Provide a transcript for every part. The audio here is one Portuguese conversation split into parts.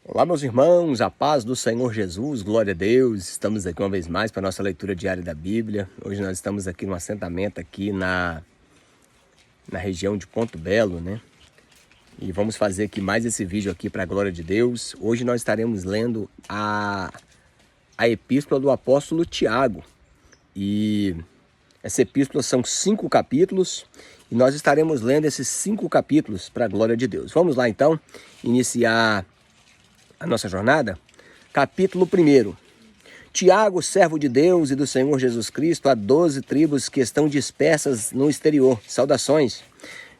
Olá, meus irmãos, a paz do Senhor Jesus, glória a Deus. Estamos aqui uma vez mais para a nossa leitura diária da Bíblia. Hoje nós estamos aqui no assentamento aqui na região de Ponto Belo, né? E vamos fazer aqui mais esse vídeo aqui para a glória de Deus. Hoje nós estaremos lendo a epístola do apóstolo Tiago. E essa epístola são 5 capítulos e nós estaremos lendo esses 5 capítulos para a glória de Deus. Vamos lá então iniciar a nossa jornada. Capítulo 1. Tiago, servo de Deus e do Senhor Jesus Cristo, a 12 tribos que estão dispersas no exterior. Saudações.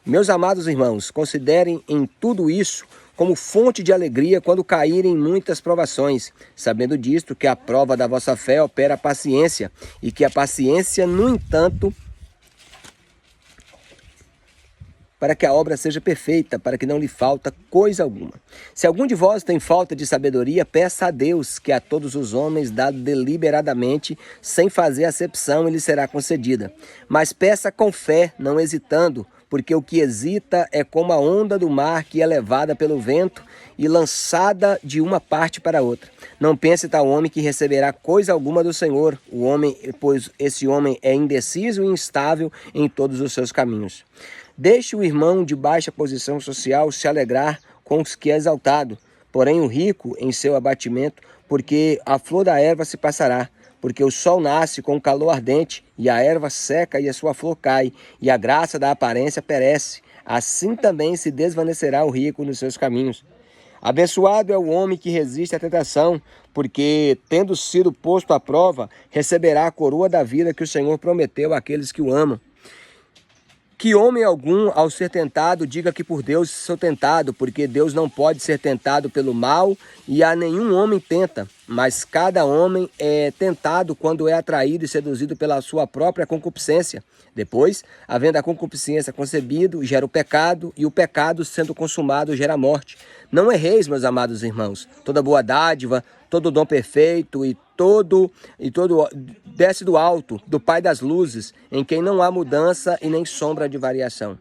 Meus amados irmãos, considerem em tudo isso como fonte de alegria quando caírem em muitas provações, sabendo disto que a prova da vossa fé opera a paciência, e que a paciência, no entanto, para que a obra seja perfeita, para que não lhe falta coisa alguma. Se algum de vós tem falta de sabedoria, peça a Deus, que a todos os homens dá deliberadamente, sem fazer acepção, e lhe será concedida. Mas peça com fé, não hesitando, porque o que hesita é como a onda do mar que é levada pelo vento e lançada de uma parte para outra. Não pense tal homem que receberá coisa alguma do Senhor, pois esse homem é indeciso e instável em todos os seus caminhos. Deixe o irmão de baixa posição social se alegrar com os que é exaltado, porém o rico em seu abatimento, porque a flor da erva se passará, porque o sol nasce com calor ardente, e a erva seca e a sua flor cai, e a graça da aparência perece. Assim também se desvanecerá o rico nos seus caminhos. Abençoado é o homem que resiste à tentação, porque, tendo sido posto à prova, receberá a coroa da vida que o Senhor prometeu àqueles que o amam. Que homem algum, ao ser tentado, diga que por Deus sou tentado, porque Deus não pode ser tentado pelo mal, e a nenhum homem tenta, mas cada homem é tentado quando é atraído e seduzido pela sua própria concupiscência. Depois, havendo a concupiscência concebido, gera o pecado, e o pecado, sendo consumado, gera a morte. Não erreis, meus amados irmãos, toda boa dádiva, todo dom perfeito e todo desce do alto, do Pai das luzes, em quem não há mudança e nem sombra de variação.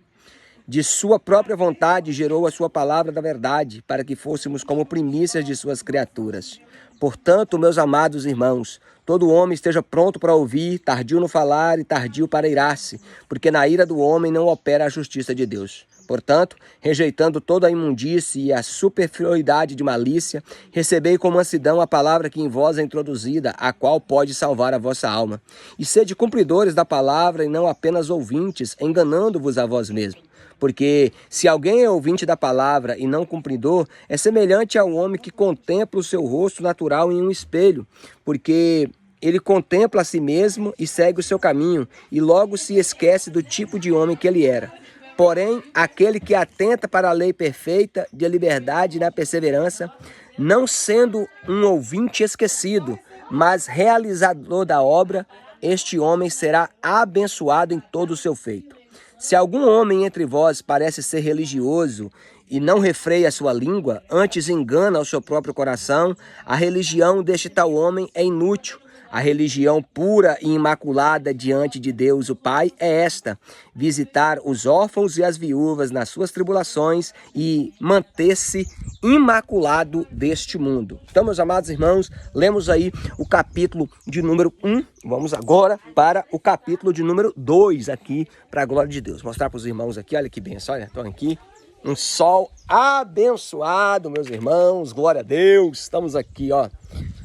De sua própria vontade gerou a sua palavra da verdade, para que fôssemos como primícias de suas criaturas. Portanto, meus amados irmãos, todo homem esteja pronto para ouvir, tardio no falar e tardio para irar-se, porque na ira do homem não opera a justiça de Deus. Portanto, rejeitando toda a imundície e a superioridade de malícia, recebei com mansidão a palavra que em vós é introduzida, a qual pode salvar a vossa alma. E sede cumpridores da palavra e não apenas ouvintes, enganando-vos a vós mesmos. Porque se alguém é ouvinte da palavra e não cumpridor, é semelhante ao homem que contempla o seu rosto natural em um espelho, porque ele contempla a si mesmo e segue o seu caminho, e logo se esquece do tipo de homem que ele era. Porém, aquele que atenta para a lei perfeita de liberdade e na perseverança, não sendo um ouvinte esquecido, mas realizador da obra, este homem será abençoado em todo o seu feito. Se algum homem entre vós parece ser religioso e não refreia a sua língua, antes engana o seu próprio coração, a religião deste tal homem é inútil. A religião pura e imaculada diante de Deus o Pai é esta: visitar os órfãos e as viúvas nas suas tribulações e manter-se imaculado deste mundo. Então, meus amados irmãos, lemos aí o capítulo de número 1. Vamos agora para o capítulo de número 2 aqui, para a glória de Deus. Mostrar para os irmãos aqui, olha que benção, olha, estão aqui. Um sol abençoado, meus irmãos, glória a Deus. Estamos aqui, ó,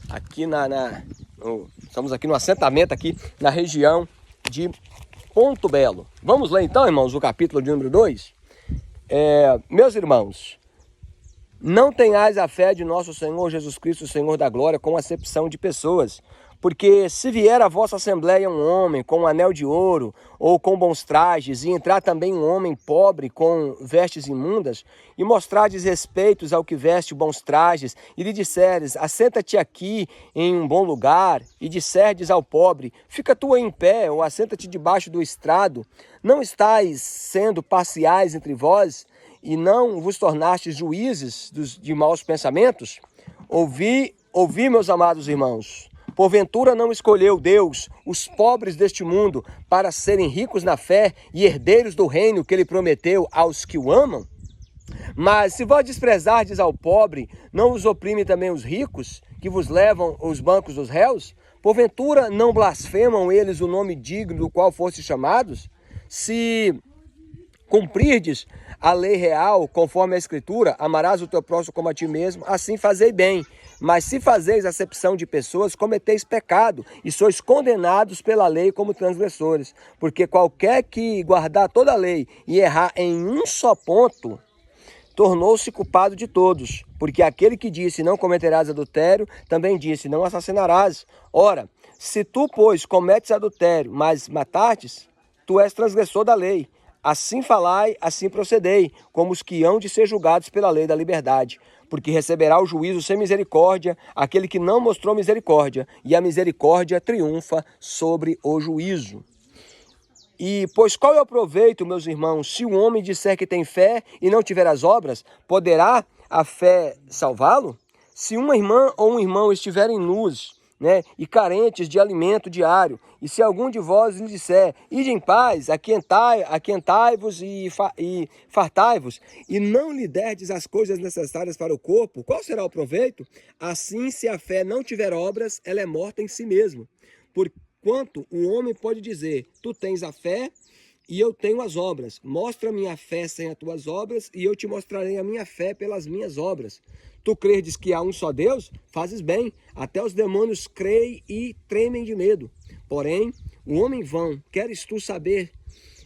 aqui estamos aqui no assentamento aqui na região de Ponto Belo. Vamos ler então, irmãos, o capítulo de número 2. Meus irmãos, não tenhais a fé de nosso Senhor Jesus Cristo, Senhor da glória, com acepção de pessoas. Porque se vier à vossa assembleia um homem com um anel de ouro ou com bons trajes, e entrar também um homem pobre com vestes imundas, e mostrardes respeitos ao que veste bons trajes, e lhe disseres, assenta-te aqui em um bom lugar, e disserdes ao pobre, fica tu em pé, ou assenta-te debaixo do estrado, não estáis sendo parciais entre vós, e não vos tornastes juízes de maus pensamentos? Ouvi, meus amados irmãos. Porventura não escolheu Deus os pobres deste mundo para serem ricos na fé e herdeiros do reino que ele prometeu aos que o amam? Mas se vós desprezardes ao pobre, não vos oprime também os ricos, que vos levam os bancos dos réus? Porventura não blasfemam eles o nome digno do qual fostes chamados? Se cumprirdes a lei real, conforme a Escritura, amarás o teu próximo como a ti mesmo, assim fazei bem. Mas se fazeis acepção de pessoas, cometeis pecado, e sois condenados pela lei como transgressores. Porque qualquer que guardar toda a lei e errar em um só ponto, tornou-se culpado de todos. Porque aquele que disse, não cometerás adultério, também disse, não assassinarás. Ora, se tu, pois, cometes adultério, mas matardes, tu és transgressor da lei. Assim falai, assim procedei, como os que hão de ser julgados pela lei da liberdade. Porque receberá o juízo sem misericórdia aquele que não mostrou misericórdia, e a misericórdia triunfa sobre o juízo. E, pois qual é o proveito, meus irmãos, se um homem disser que tem fé e não tiver as obras, poderá a fé salvá-lo? Se uma irmã ou um irmão estiverem nus, e carentes de alimento diário, e se algum de vós lhe disser, ide em paz, aquentai-vos e fartai-vos, e não lhe derdes as coisas necessárias para o corpo, qual será o proveito? Assim, se a fé não tiver obras, ela é morta em si mesma. Porquanto o homem pode dizer, tu tens a fé e eu tenho as obras. Mostra-me a fé sem as tuas obras, e eu te mostrarei a minha fé pelas minhas obras. Tu credes que há um só Deus? Fazes bem. Até os demônios creem e tremem de medo. Porém, o homem vão, queres tu saber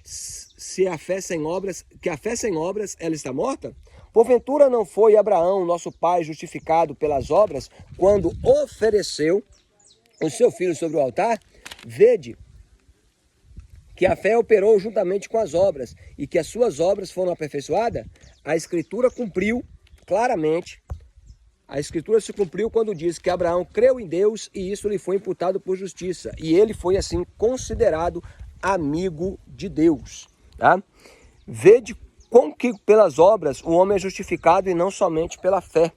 se a fé sem obras, que a fé sem obras, ela está morta? Porventura não foi Abraão, nosso pai, justificado pelas obras, quando ofereceu o seu filho sobre o altar? Vede que a fé operou juntamente com as obras, e que as suas obras foram aperfeiçoadas. A Escritura cumpriu claramente. A Escritura se cumpriu quando diz que Abraão creu em Deus e isso lhe foi imputado por justiça. E ele foi assim considerado amigo de Deus. Tá? Vede como que pelas obras o homem é justificado e não somente pela fé.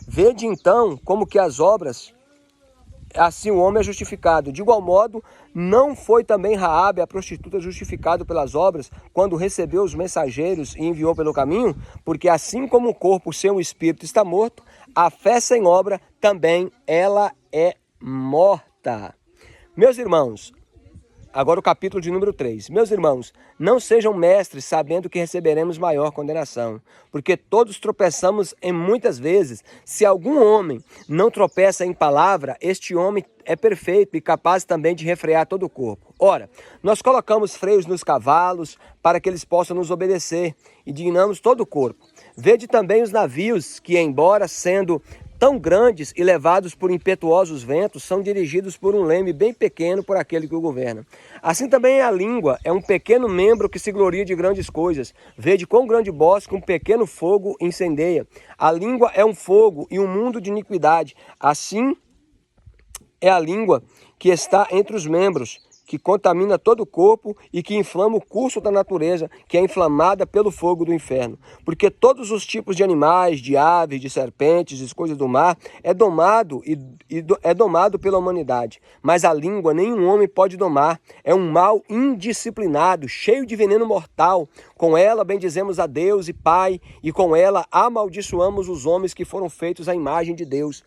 Vede então como que as obras, assim o homem é justificado. De igual modo, não foi também Raabe, a prostituta, justificado pelas obras, quando recebeu os mensageiros e enviou pelo caminho? Porque assim como o corpo sem o espírito está morto, a fé sem obra também ela é morta. Meus irmãos, agora o capítulo de número 3. Meus irmãos, não sejam mestres sabendo que receberemos maior condenação, porque todos tropeçamos em muitas vezes. Se algum homem não tropeça em palavra, este homem é perfeito e capaz também de refrear todo o corpo. Ora, nós colocamos freios nos cavalos para que eles possam nos obedecer e dignamos todo o corpo. Vede também os navios que, embora sendo tão grandes e levados por impetuosos ventos, são dirigidos por um leme bem pequeno por aquele que o governa. Assim também a língua é um pequeno membro que se gloria de grandes coisas. Vede quão grande bosque um pequeno fogo incendeia. A língua é um fogo e um mundo de iniquidade. Assim é a língua que está entre os membros, que contamina todo o corpo e que inflama o curso da natureza, que é inflamada pelo fogo do inferno. Porque todos os tipos de animais, de aves, de serpentes, de coisas do mar, é domado pela humanidade. Mas a língua nenhum homem pode domar. É um mal indisciplinado, cheio de veneno mortal. Com ela bendizemos a Deus e Pai, e com ela amaldiçoamos os homens que foram feitos à imagem de Deus.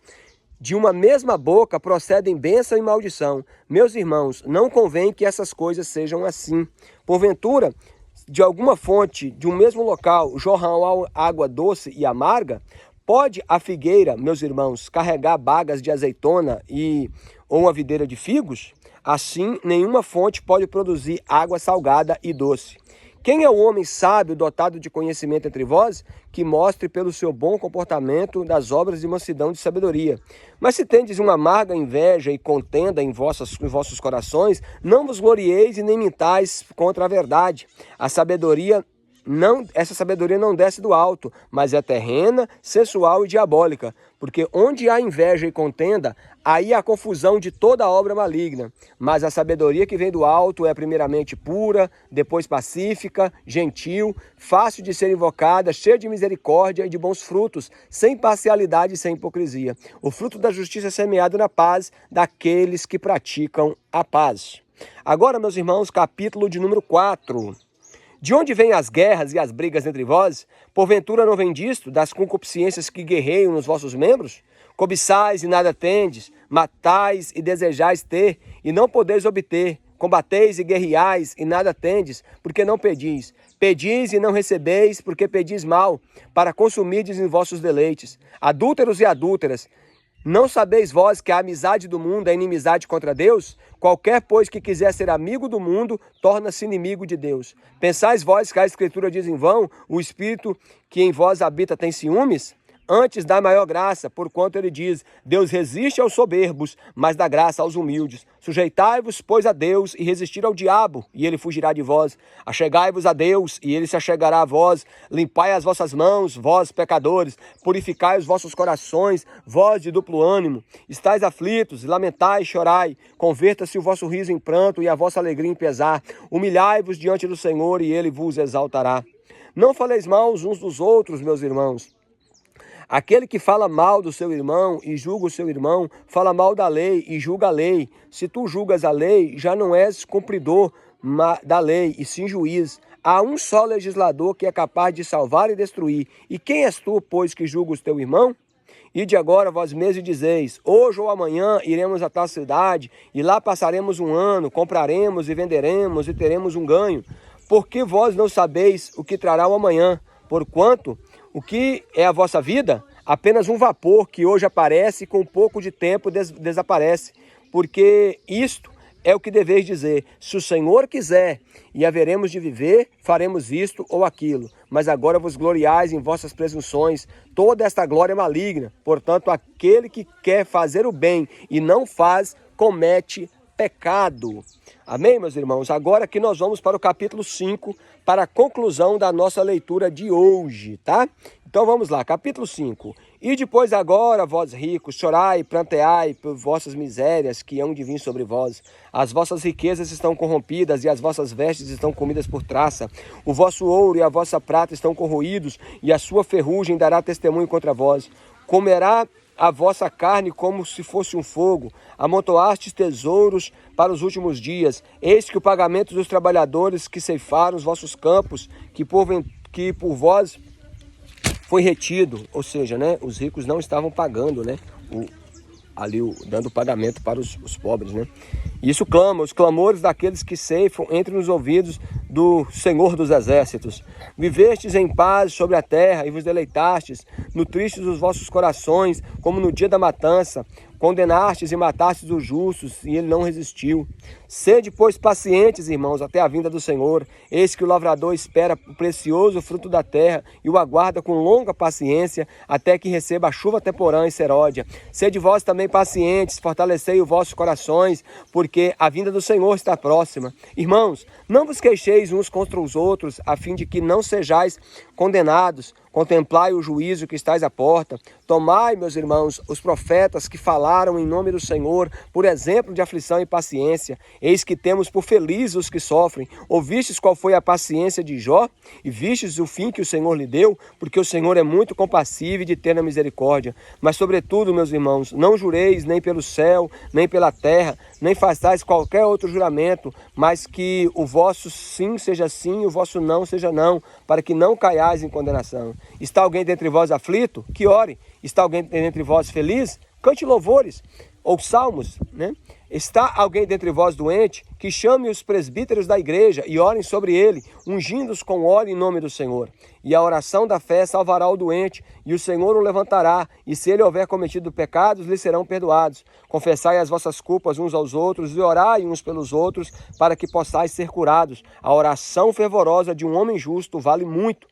De uma mesma boca procedem bênção e maldição. Meus irmãos, não convém que essas coisas sejam assim. Porventura, de alguma fonte, de um mesmo local, jorram água doce e amarga? Pode a figueira, meus irmãos, carregar bagas de azeitona ou uma videira de figos? Assim, nenhuma fonte pode produzir água salgada e doce. Quem é o homem sábio, dotado de conhecimento entre vós, que mostre pelo seu bom comportamento das obras de mansidão de sabedoria? Mas se tendes uma amarga inveja e contenda em vossos corações, não vos glorieis e nem mintais contra a verdade. Essa sabedoria não desce do alto, mas é terrena, sensual e diabólica. Porque onde há inveja e contenda, aí há confusão de toda obra maligna. Mas a sabedoria que vem do alto é primeiramente pura, depois pacífica, gentil, fácil de ser invocada, cheia de misericórdia e de bons frutos, sem parcialidade e sem hipocrisia. O fruto da justiça é semeado na paz daqueles que praticam a paz. Agora, meus irmãos, capítulo de número 4. De onde vêm as guerras e as brigas entre vós? Porventura não vem disto, das concupiscências que guerreiam nos vossos membros? Cobiçais e nada tendes, matais e desejais ter, e não podeis obter. Combateis e guerreais e nada tendes, porque não pedis. Pedis e não recebeis, porque pedis mal, para consumirdes em vossos deleites. Adúlteros e adúlteras, não sabeis vós que a amizade do mundo é inimizade contra Deus? Qualquer, pois, que quiser ser amigo do mundo, torna-se inimigo de Deus. Pensais vós que a Escritura diz em vão, o Espírito que em vós habita tem ciúmes? Antes dá maior graça, porquanto ele diz, Deus resiste aos soberbos, mas dá graça aos humildes. Sujeitai-vos, pois, a Deus, e resistir ao diabo, e ele fugirá de vós. Achegai-vos a Deus, e ele se achegará a vós. Limpai as vossas mãos, vós, pecadores. Purificai os vossos corações, vós de duplo ânimo. Estais aflitos, lamentai e chorai. Converta-se o vosso riso em pranto e a vossa alegria em pesar. Humilhai-vos diante do Senhor, e ele vos exaltará. Não faleis mal uns dos outros, meus irmãos. Aquele que fala mal do seu irmão e julga o seu irmão, fala mal da lei e julga a lei. Se tu julgas a lei, já não és cumpridor da lei, e sim juiz. Há um só legislador que é capaz de salvar e destruir. E quem és tu, pois, que julgas o teu irmão? Ide agora vós mesmos e dizeis, hoje ou amanhã iremos a tal cidade, e lá passaremos um ano, compraremos e venderemos e teremos um ganho. Porque vós não sabeis o que trará o amanhã? Porquanto o que é a vossa vida? Apenas um vapor que hoje aparece e com um pouco de tempo desaparece. Porque isto é o que deveis dizer. Se o Senhor quiser e haveremos de viver, faremos isto ou aquilo. Mas agora vos gloriais em vossas presunções. Toda esta glória é maligna. Portanto, aquele que quer fazer o bem e não faz, comete pecado. Amém, meus irmãos? Agora que nós vamos para o capítulo 5, para a conclusão da nossa leitura de hoje, tá? Então vamos lá, capítulo 5. E depois agora, vós ricos, chorai e planteai por vossas misérias que hão de vir sobre vós. As vossas riquezas estão corrompidas e as vossas vestes estão comidas por traça. O vosso ouro e a vossa prata estão corroídos e a sua ferrugem dará testemunho contra vós. Comerá a vossa carne como se fosse um fogo, amontoastes tesouros para os últimos dias. Eis que o pagamento dos trabalhadores que ceifaram os vossos campos, que por vós foi retido, ou seja, né, os ricos não estavam pagando, né, dando pagamento para os pobres, né? Isso clama, os clamores daqueles que ceifam entre nos ouvidos do Senhor dos Exércitos. Vivestes em paz sobre a terra e vos deleitastes, nutristes os vossos corações, como no dia da matança. Condenastes e matastes os justos, e ele não resistiu. Sede, pois, pacientes, irmãos, até a vinda do Senhor. Eis que o lavrador espera o precioso fruto da terra e o aguarda com longa paciência, até que receba a chuva temporã e seródia. Sede vós também pacientes, fortalecei os vossos corações, porque a vinda do Senhor está próxima. Irmãos, não vos queixeis uns contra os outros, a fim de que não sejais condenados. Contemplai o juízo que estáis à porta. Tomai, meus irmãos, os profetas que falaram em nome do Senhor, por exemplo de aflição e paciência. Eis que temos por felizes os que sofrem. Ouvistes qual foi a paciência de Jó? E vistes o fim que o Senhor lhe deu? Porque o Senhor é muito compassivo e de terna misericórdia. Mas, sobretudo, meus irmãos, não jureis nem pelo céu, nem pela terra, nem façais qualquer outro juramento, mas que o vosso sim seja sim e o vosso não seja não, para que não caiais em condenação. Está alguém dentre vós aflito? Que ore. Está alguém dentre vós feliz? Cante louvores ou salmos, né? Está alguém dentre vós doente? Que chame os presbíteros da igreja e orem sobre ele, ungindo-os com óleo em nome do Senhor. E a oração da fé salvará o doente, e o Senhor o levantará, e se ele houver cometido pecados, lhe serão perdoados. Confessai as vossas culpas uns aos outros e orai uns pelos outros, para que possais ser curados. A oração fervorosa de um homem justo vale muito.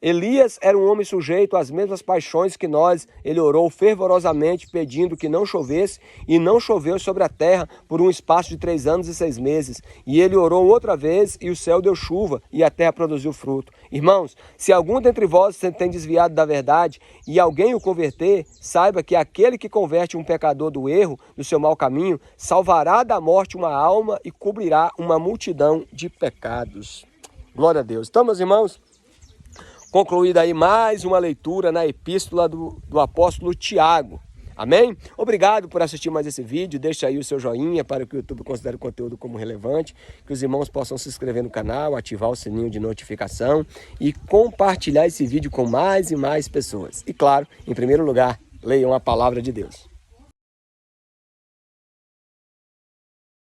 Elias era um homem sujeito às mesmas paixões que nós. Ele orou fervorosamente pedindo que não chovesse, e não choveu sobre a terra por um espaço de 3 anos e 6 meses. E ele orou outra vez e o céu deu chuva e a terra produziu fruto. Irmãos, se algum dentre vós se tem desviado da verdade e alguém o converter, saiba que aquele que converte um pecador do erro, do seu mau caminho, salvará da morte uma alma e cobrirá uma multidão de pecados. Glória a Deus. Então, meus irmãos, concluída aí mais uma leitura na epístola do apóstolo Tiago. Amém? Obrigado por assistir mais esse vídeo. Deixa aí o seu joinha para que o YouTube considere o conteúdo como relevante. Que os irmãos possam se inscrever no canal, ativar o sininho de notificação e compartilhar esse vídeo com mais e mais pessoas. E claro, em primeiro lugar, leiam a palavra de Deus.